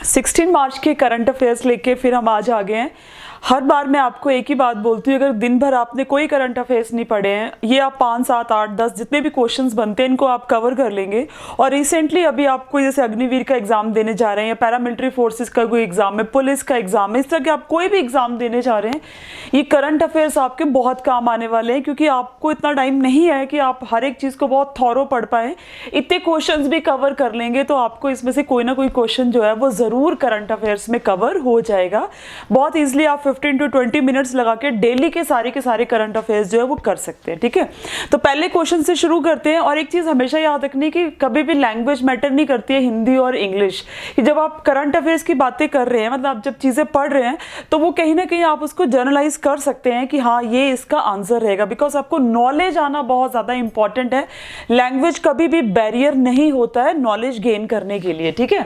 16 मार्च के current affairs लेके फिर हम आज आ गए हैं। हर बार मैं आपको एक ही बात बोलती हूँ, अगर दिन भर आपने कोई करंट अफेयर्स नहीं पढ़े हैं, ये आप 5, 7, 8, 10 जितने भी क्वेश्चंस बनते हैं इनको आप कवर कर लेंगे। और रिसेंटली अभी आपको जैसे अग्निवीर का एग्जाम देने जा रहे हैं या पैरामिलिट्री फोर्सेस का कोई एग्जाम है, पुलिस का एग्जाम है, इस तरह के आप कोई भी एग्जाम देने जा रहे हैं, ये करंट अफेयर्स आपके बहुत काम आने वाले हैं, क्योंकि आपको इतना टाइम नहीं है कि आप हर एक चीज़ को बहुत थॉरो पढ़ पाएँ। इतने क्वेश्चन भी कवर कर लेंगे तो आपको इसमें से कोई ना कोई क्वेश्चन जो है वो ज़रूर करंट अफेयर्स में कवर हो जाएगा। बहुत ईजिली आप 15 to 20 मिनट्स लगा के डेली के सारे करंट अफेयर्स जो है वो कर सकते हैं। ठीक है, तो पहले क्वेश्चन से शुरू करते हैं। और एक चीज़ हमेशा याद रखनी कि कभी भी लैंग्वेज मैटर नहीं करती है, हिंदी और इंग्लिश, कि जब आप करंट अफेयर्स की बातें कर रहे हैं, मतलब आप जब चीज़ें पढ़ रहे हैं तो वो कहीं ना कहीं आप उसको जर्नलाइज कर सकते हैं कि हाँ ये इसका आंसर रहेगा, बिकॉज आपको नॉलेज आना बहुत ज़्यादा इंपॉर्टेंट है। लैंग्वेज कभी भी बैरियर नहीं होता है नॉलेज गेन करने के लिए। ठीक है,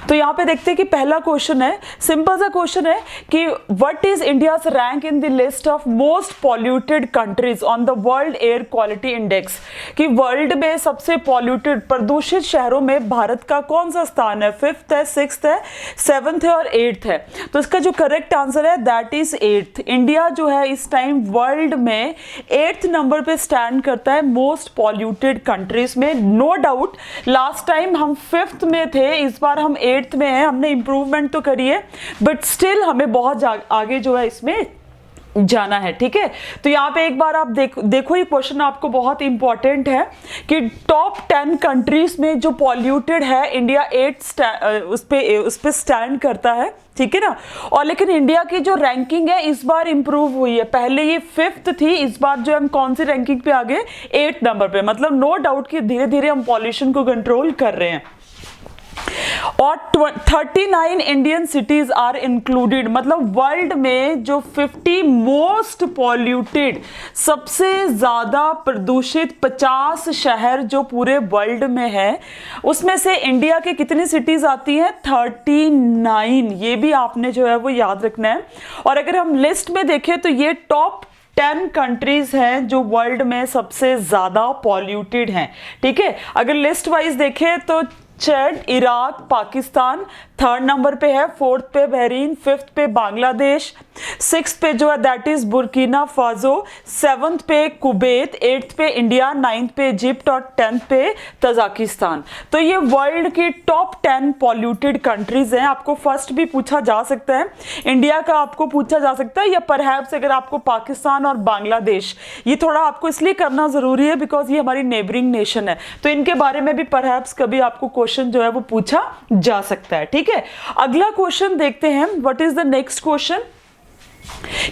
तो यहाँ पे देखते हैं कि पहला क्वेश्चन है, सिंपल सा क्वेश्चन है कि what is India's rank in the list of most polluted countries on the world air quality index, कि वर्ल्ड में सबसे पॉल्यूटेड प्रदूषित शहरों में भारत का कौन सा स्थान है? 5th है, 6th है, 7th है और 8th है। तो इसका जो करेक्ट आंसर है दैट इज 8th। इंडिया जो है इस टाइम वर्ल्ड में 8th नंबर पे स्टैंड करता है मोस्ट पॉल्यूटेड कंट्रीज में। नो डाउट लास्ट टाइम हम 5th में थे, इस बार हम 8th में हैं। हमने इंप्रूवमेंट तो करी है बट स्टिल हमें बहुत आगे जो है इसमें जाना है। ठीक है, तो यहाँ पे एक बार आप देखो ये क्वेश्चन आपको बहुत इंपॉर्टेंट है कि टॉप 10 कंट्रीज में जो पॉल्यूटेड है इंडिया 8 उस पे स्टैंड करता है। ठीक है ना, और लेकिन इंडिया की जो रैंकिंग है इस बार इंप्रूव हुई है। पहले ये 5th थी, इस बार जो हम कौन सी रैंकिंग पे आ गए? 8th नंबर पे। मतलब नो डाउट कि धीरे धीरे हम पॉल्यूशन को कंट्रोल कर रहे हैं। और 39 इंडियन सिटीज आर इंक्लूडेड, मतलब वर्ल्ड में जो 50 मोस्ट पॉल्यूटेड, सबसे ज्यादा प्रदूषित 50 शहर जो पूरे वर्ल्ड में है, उसमें से इंडिया के कितनी सिटीज आती हैं? 39। ये भी आपने जो है वो याद रखना है। और अगर हम लिस्ट में देखें तो ये टॉप 10 कंट्रीज हैं जो वर्ल्ड में सबसे ज्यादा पॉल्यूटेड हैं। ठीक है, अगर लिस्ट वाइज देखें तो Chad, Iraq, Pakistan 3rd number पे है, 4th पे बहरीन, 5th पे बांग्लादेश, 6th पे जो है that is Burkina Faso, 7th पे कुवैत, 8th पे इंडिया, 9th पे इजिप्ट और 10th पे तजाकिस्तान। तो ये वर्ल्ड की टॉप 10 पॉल्यूटेड कंट्रीज हैं। आपको फर्स्ट भी पूछा जा सकता है, इंडिया का आपको पूछा जा सकता है, या परहैप्स अगर आपको पाकिस्तान और बांग्लादेश, ये थोड़ा आपको इसलिए करना जरूरी है बिकॉज ये हमारी नेबरिंग नेशन है, तो इनके बारे में भी परहैप्स कभी आपको क्वेश्चन जो है वो पूछा जा सकता है। ठीक है, अगला क्वेश्चन देखते हैं। What is the next question?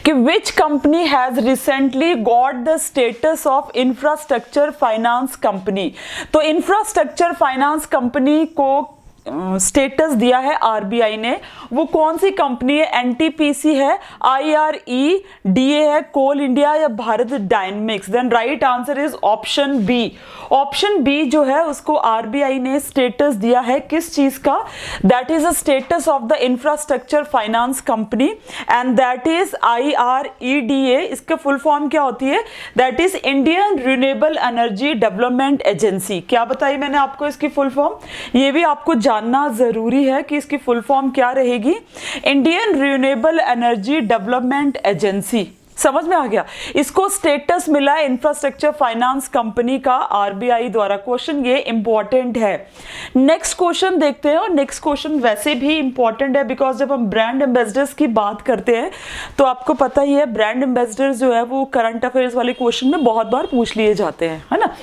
कि which company has recently got the status of infrastructure finance company? तो इंफ्रास्ट्रक्चर फाइनेंस कंपनी को स्टेटस दिया है आरबीआई ने। वो कौन सी कंपनी है? एनटीपीसी है, IREDA है, कोल इंडिया या Bharat Dynamics? Then right answer is option B. Option B जो है उसको आरबीआई ने स्टेटस दिया है किस चीज का? That is a status of the infrastructure finance company and that is IREDA। इसका फुल फॉर्म क्या होती है? That is Indian renewable energy development agency. क्या बताई मैंने आपको इसकी फुल फॉर्म? ये भी आपको जानना जरूरी है कि इसकी फुल फॉर्म क्या रहेगी। Indian renewable energy development agency. समझ में आ गया? इसको स्टेटस मिला है इंफ्रास्ट्रक्चर फाइनेंस कंपनी का आरबीआई द्वारा। क्वेश्चन ये इंपॉर्टेंट है। नेक्स्ट क्वेश्चन देखते हैं, और नेक्स्ट क्वेश्चन वैसे भी इंपॉर्टेंट है बिकॉज जब हम ब्रांड एम्बेसडर्स की बात करते हैं तो आपको पता ही है ब्रांड एम्बेसडर्स जो है वो करंट अफेयर्स वाले क्वेश्चन में बहुत बार पूछ लिए जाते हैं, है ना।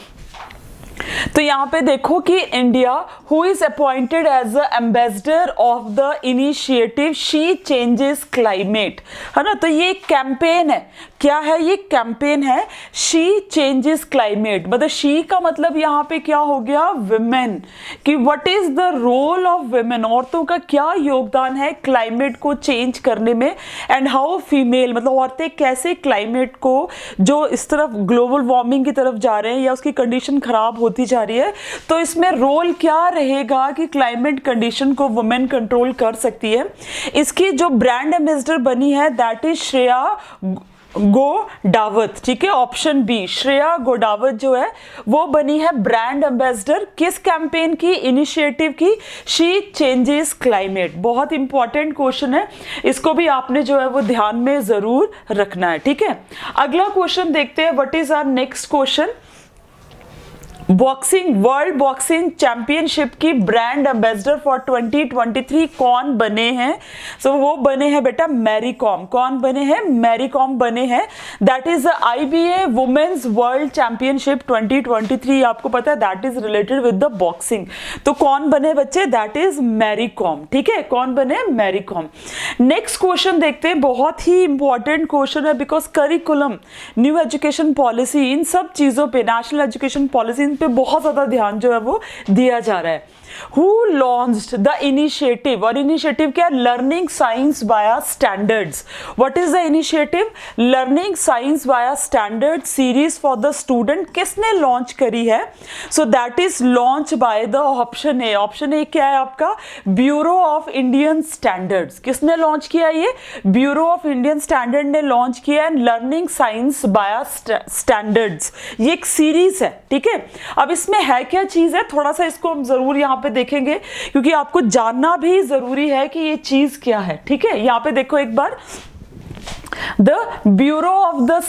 तो यहाँ पे देखो कि India who is appointed as the ambassador of the initiative she changes climate, है ना। तो ये कैंपेन है। क्या है ये? कैंपेन है शी चेंजेस क्लाइमेट। मतलब शी का मतलब यहाँ पे क्या हो गया? विमेन। कि what is the role of women, औरतों का क्या योगदान है क्लाइमेट को चेंज करने में, एंड हाउ फीमेल, मतलब औरतें कैसे क्लाइमेट को जो इस तरफ ग्लोबल वार्मिंग की तरफ जा रहे हैं या उसकी कंडीशन खराब होती जा रही है, तो इसमें रोल क्या रहेगा कि क्लाइमेट कंडीशन को वुमेन कंट्रोल कर सकती है। इसकी जो ब्रांड एम्बेसडर बनी है दैट इज श्रेया गोडावत, ठीक है, ऑप्शन बी श्रेया गोडावत जो है वो बनी है ब्रांड एम्बेसडर किस कैंपेन की, इनिशिएटिव की, शी चेंजेस क्लाइमेट। बहुत इंपॉर्टेंट क्वेश्चन है, इसको भी आपने जो है वो ध्यान में जरूर रखना है, ठीक है। अगला क्वेश्चन देखते हैं, what is our next question. Boxing, world boxing championship की ब्रांड एम्बेसडर फॉर 2023 कौन बने हैं? सो वो बने हैं बेटा मैरी कॉम। कौन बने हैं? मैरी कॉम बने हैं। That is IBA women's world championship 2023, आपको पता है that is related with the boxing. तो कौन बने बच्चे? दैट इज मैरी कॉम, ठीक है, कौन बने? Mary com. नेक्स्ट क्वेश्चन देखते हैं, बहुत ही इंपॉर्टेंट क्वेश्चन है because curriculum, new education policy, इन सब चीजों पे, नेशनल एजुकेशन पॉलिसी पे बहुत ज्यादा ध्यान जो है वो दिया जा रहा है। Who launched the initiative? और इनिशिएटिव क्या? Learning science via standards. What is the initiative? Learning science via standard series for the student. किसने लॉन्च करी है? So that is launch by the option A. Option A क्या है आपका? Bureau of Indian standards. किसने launch किया? ये bureau of Indian standard ने लॉन्च किया है लर्निंग साइंस वाया स्टैंडर्ड्स। ये एक सीरीज है, ठीक है। अब इसमें है क्या चीज है, थोड़ा सा इसको हम जरूर यहाँ पे देखेंगे क्योंकि आपको जानना भी जरूरी है कि ये चीज क्या है, ठीक है। यहां पे देखो एक बार, the Bureau of the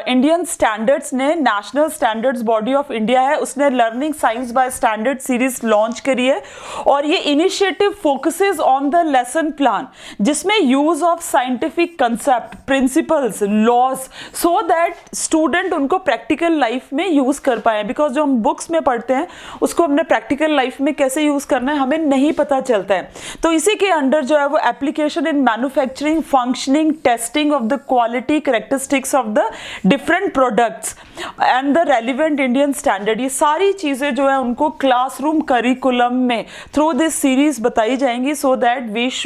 Indian Standards ने, National Standards body of India है, उसने learning science by standard series launch करी है और ये initiative focuses on the lesson plan जिसमें use of scientific concept, principles, laws, so that student उनको practical life में यूज कर पाए। बिकॉज जो हम बुक्स में पढ़ते हैं उसको हमने प्रैक्टिकल लाइफ में कैसे यूज करना है हमें नहीं पता चलता है। तो इसी के अंडर जो है वो application in manufacturing, functioning, testing of the quality characteristics of the different products and the relevant Indian standard, ये सारी चीजें जो है उनको क्लासरूम करिकुलम में थ्रू दिस सीरीज बताई जाएंगी so that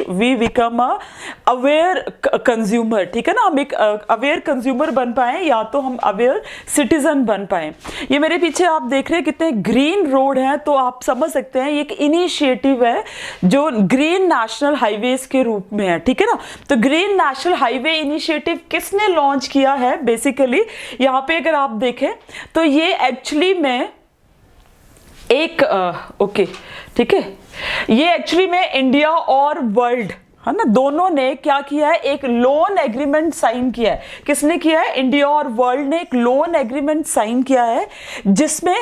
we become a aware consumer, ठीक है ना। हम एक अवेयर कंज्यूमर बन पाए या तो हम अवेयर सिटीजन बन पाए। ये मेरे पीछे आप देख रहे हैं कितने ग्रीन रोड हैं, तो आप समझ सकते हैं ये एक इनिशिएटिव है जो ग्रीन नेशनल हाईवेज के रूप में है, ठीक है ना। तो ग्रीन नेशनल हाईवे इनिशिएटिव किसने लॉन्च किया है? बेसिकली यहाँ पे अगर आप देखें तो ये एक्चुअली में एक ओके, ठीक है, ये एक्चुअली में इंडिया और वर्ल्ड है ना, दोनों ने क्या किया है, एक लोन एग्रीमेंट साइन किया है। किसने किया है? इंडिया और वर्ल्ड ने एक लोन एग्रीमेंट साइन किया है जिसमें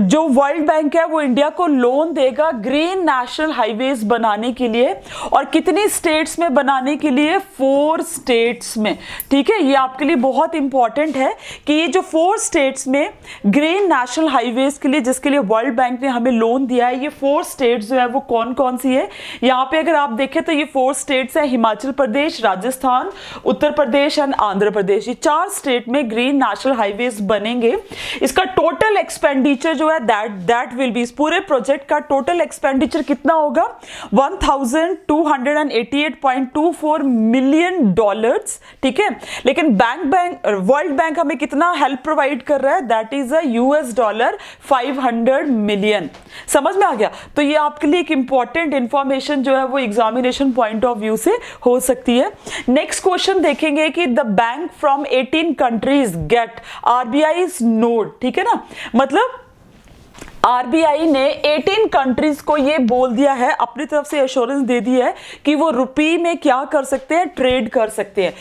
जो वर्ल्ड बैंक है वो इंडिया को लोन देगा ग्रीन नेशनल हाईवेज बनाने के लिए। और कितनी स्टेट्स में बनाने के लिए? 4 स्टेट्स में, ठीक है। ये आपके लिए बहुत इंपॉर्टेंट है कि ये जो 4 स्टेट्स में ग्रीन नेशनल हाईवेज के लिए जिसके लिए वर्ल्ड बैंक ने हमें लोन दिया है, ये 4 स्टेट्स जो है वो कौन कौन सी है? यहाँ पे अगर आप देखें तो ये 4 स्टेट्स है, हिमाचल प्रदेश, राजस्थान, उत्तर प्रदेश एंड आंध्र प्रदेश। ये 4 स्टेट में ग्रीन नेशनल हाईवेज बनेंगे। इसका टोटल एक्सपेंडिचर जो है दैट विल बी, इस पूरे प्रोजेक्ट का टोटल एक्सपेंडिचर कितना होगा? $1288.24 मिलियन, ठीक है। लेकिन वर्ल्ड बैंक हमें कितना हेल्प प्रोवाइड कर रहा है? That is $500 million. समझ में आ गया? तो ये आपके लिए एक इंपॉर्टेंट इंफॉर्मेशन जो है वो एग्जामिनेशन पॉइंट ऑफ व्यू से हो सकती है। नेक्स्ट क्वेश्चन देखेंगे कि the bank from 18 countries get RBI's note, ठीक है ना। मतलब आरबीआई ने 18 कंट्रीज को ये बोल दिया है, अपनी तरफ से एश्योरेंस दे दी है कि वो रुपये में क्या कर सकते हैं? ट्रेड कर सकते हैं।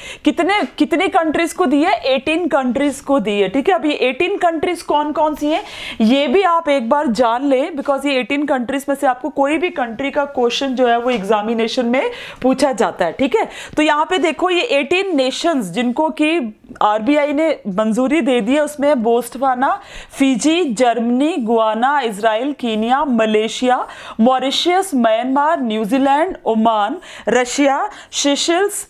कितने कंट्रीज को दी है? 18 कंट्रीज को दी है, ठीक है। अब ये 18 कंट्रीज कौन कौन सी हैं ये भी आप एक बार जान लें बिकॉज ये 18 कंट्रीज में से आपको कोई भी कंट्री का क्वेश्चन जो है वो एग्जामिनेशन में पूछा जाता है, ठीक है। तो यहाँ पे देखो ये 18 नेशंस जिनको कि आरबीआई ने मंजूरी दे दी है, उसमें Botswana, Fiji, Germany, Guyana, Israel, Kenya, Malaysia, Mauritius, Myanmar, New Zealand, Oman, Russia, Seychelles,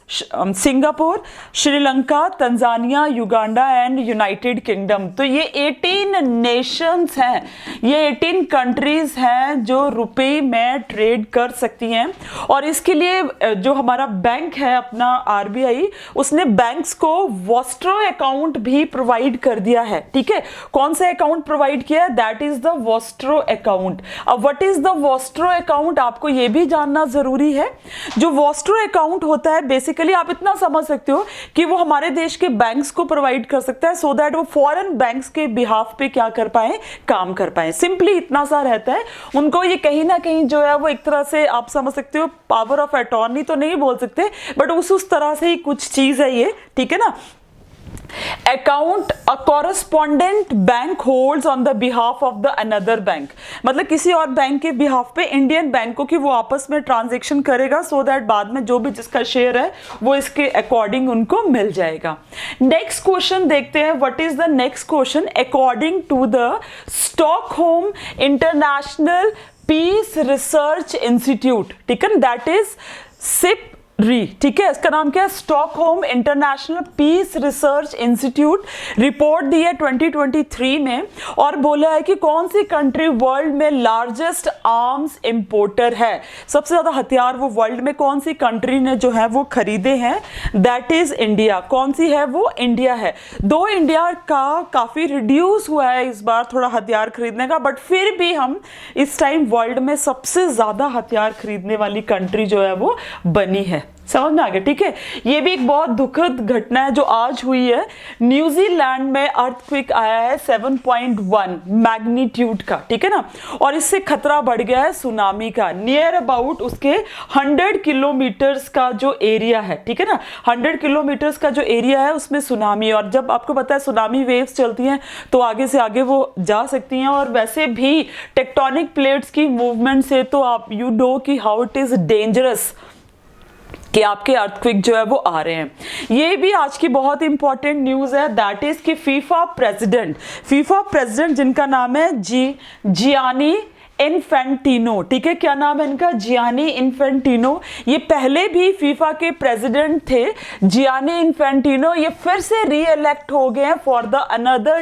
Singapore, Sri Lanka, Tanzania, Uganda and United Kingdom. तो ये 18 नेशंस हैं, ये 18 कंट्रीज हैं जो रुपए में ट्रेड कर सकती हैं। और इसके लिए जो हमारा बैंक है अपना आरबीआई, उसने बैंक्स को वॉस्ट्रो अकाउंट भी प्रोवाइड कर दिया है, ठीक है। कौन सा अकाउंट प्रोवाइड किया है? That is the vostro account. अब what is the vostro account, आपको ये भी जानना जरूरी है। जो वॉस्ट्रो अकाउंट होता है बेसिकली आप इतना समझ सकते हो कि वो हमारे देश के बैंक्स को प्रोवाइड कर सकता है सो दैट वो फॉरेन बैंक्स के बिहाफ पे क्या कर पाए, काम कर पाए। सिंपली इतना सा रहता है। उनको ये कहीं ना कहीं जो है वो एक तरह से आप समझ सकते हो पावर ऑफ अटॉर्नी तो नहीं बोल सकते, बट उस तरह से ही कुछ चीज है ये, ठीक है ना। Account a correspondent bank holds on the behalf of the another bank, मतलब किसी और बैंक के बिहाफ पे इंडियन बैंकों की वो आपस में ट्रांजेक्शन करेगा सो दैट बाद में जो भी जिसका शेयर है वो इसके अकॉर्डिंग उनको मिल जाएगा। नेक्स्ट क्वेश्चन देखते हैं, what is the next question. According to the Stockholm international Peace Research institute, ठीक है, दैट इज सिप री, ठीक है, इसका नाम क्या है, Stockholm international Peace Research Institute, report दी है 2023 में और बोला है कि कौन सी कंट्री वर्ल्ड में लार्जेस्ट आर्म्स इंपोर्टर है, सबसे ज्यादा हथियार वो वर्ल्ड में कौन सी कंट्री ने जो है वो खरीदे हैं, दैट इज इंडिया। कौन सी है वो, इंडिया है। दो इंडिया का काफी रिड्यूस हुआ है इस बार थोड़ा हथियार खरीदने का, बट फिर भी हम इस टाइम वर्ल्ड में सबसे ज्यादा हथियार खरीदने वाली कंट्री जो है वो बनी है। समझ में आ गया, ठीक है। ये भी एक बहुत दुखद घटना है जो आज हुई है। न्यूजीलैंड में अर्थक्वेक आया है 7.1 मैग्नीट्यूड का, ठीक है ना, और इससे खतरा बढ़ गया है सुनामी का। नियर अबाउट उसके 100 किलोमीटर्स का जो एरिया है, ठीक है ना, 100 किलोमीटर्स का जो एरिया है उसमें सुनामी, और जब आपको पता है सुनामी वेव्स चलती हैं तो आगे से आगे वो जा सकती हैं, और वैसे भी टेक्टोनिक प्लेट्स की मूवमेंट से तो आप यू नो कि हाउ इट इज डेंजरस कि आपके अर्थक्वेक जो है वो आ रहे हैं। ये भी आज की बहुत इंपॉर्टेंट न्यूज है, दैट इज कि फीफा प्रेसिडेंट जिनका नाम है जियानी इन्फेंटिनो, ठीक है, क्या नाम है इनका, जियानी इन्फेंटिनो। ये पहले भी फीफा के प्रेसिडेंट थे जियानी इन्फेंटिनो, ये फिर से री इलेक्ट हो गए हैं for the another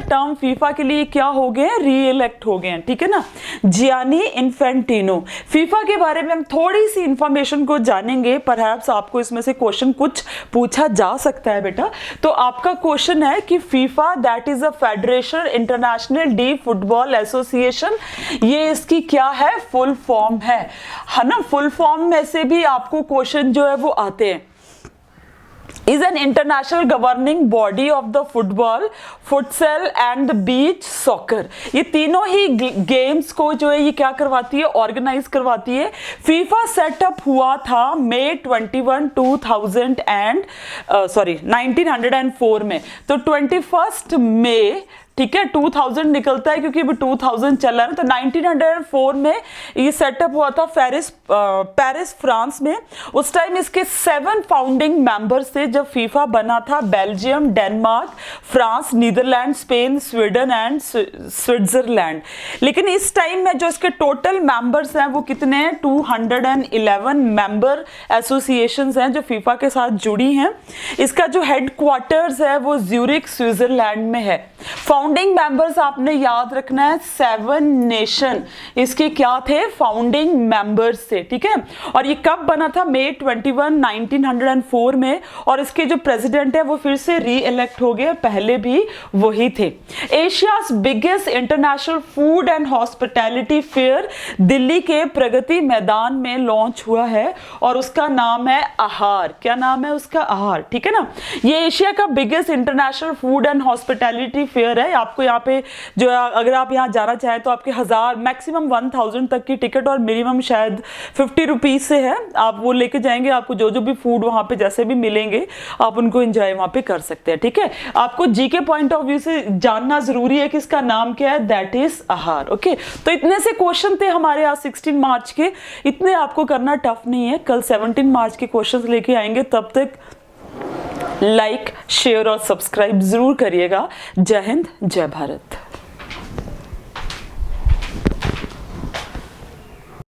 term FIFA के लिए क्या हो गए हैं, री इलेक्ट हो गए हैं, ठीक है ना, जियानी इन्फेंटिनो। फीफा के बारे में हम थोड़ी सी इंफॉर्मेशन को जानेंगे, परहैप्स आपको इसमें से क्वेश्चन कुछ पूछा जा सकता है बेटा। तो आपका क्वेश्चन है कि FIFA that is a federation international D football association, ये इसकी क्या है, फुल फॉर्म है ना। फुल फॉर्म में से भी आपको क्वेश्चन जो है वो आते हैं। is an international governing body of the football, futsal and beach soccer। ये तीनों ही गेम्स को जो है ये क्या करवाती है, ऑर्गेनाइज करवाती है। फीफा सेटअप हुआ था मई 21 1904 में, तो 21 मई, ठीक है, 2000 निकलता है क्योंकि अभी 2000 चल रहा है, तो 1904 में ये सेटअप हुआ था पेरिस फ्रांस में। उस टाइम इसके 7 फाउंडिंग मेंबर्स थे जब फीफा बना था, Belgium, Denmark, France, Netherlands, Spain, Sweden and Switzerland. लेकिन इस टाइम में जो इसके टोटल मेंबर्स हैं वो कितने हैं, 211 मेंबर एसोसिएशंस हैं जो फीफा के साथ जुड़ी हैं। इसका जो हेडक्वार्टर्स है वो ज्यूरिक स्विट्जरलैंड में है। फाउंडिंग मेंबर्स आपने याद रखना है, 7 नेशन इसके क्या थे, फाउंडिंग मेंबर्स थे, ठीक है। और ये कब बना था, मई 21 1904 में, और इसके जो प्रेसिडेंट है वो फिर से री इलेक्ट हो गए, पहले भी वही थे। Asia's biggest international food and hospitality fair Delhi के प्रगति मैदान में लॉन्च हुआ है और उसका नाम है आहार। क्या नाम है उसका, आहार, ठीक है ना। ये एशिया का biggest international food and hospitality fair है। आपको यहाँ पे जो है अगर आप यहाँ जाना चाहें तो आपके 1000 मैक्सिमम 1000 तक की टिकट और मिनिमम शायद 50 रुपीज से है, आप वो लेके जाएंगे, आपको जो जो भी फूड वहाँ पे जैसे भी मिलेंगे आप उनको एंजॉय वहाँ पे कर सकते हैं, ठीक है। आपको जीके पॉइंट ऑफ व्यू से जानना जरूरी है कि इसका नाम क्या है, दैट इज आहार, ओके। तो इतने से क्वेश्चन थे हमारे आज 16 मार्च के, इतने आपको करना टफ नहीं है। कल 17 मार्च के क्वेश्चन लेके आएंगे, तब तक लाइक, शेयर और सब्सक्राइब जरूर करिएगा। जय हिंद, जय भारत।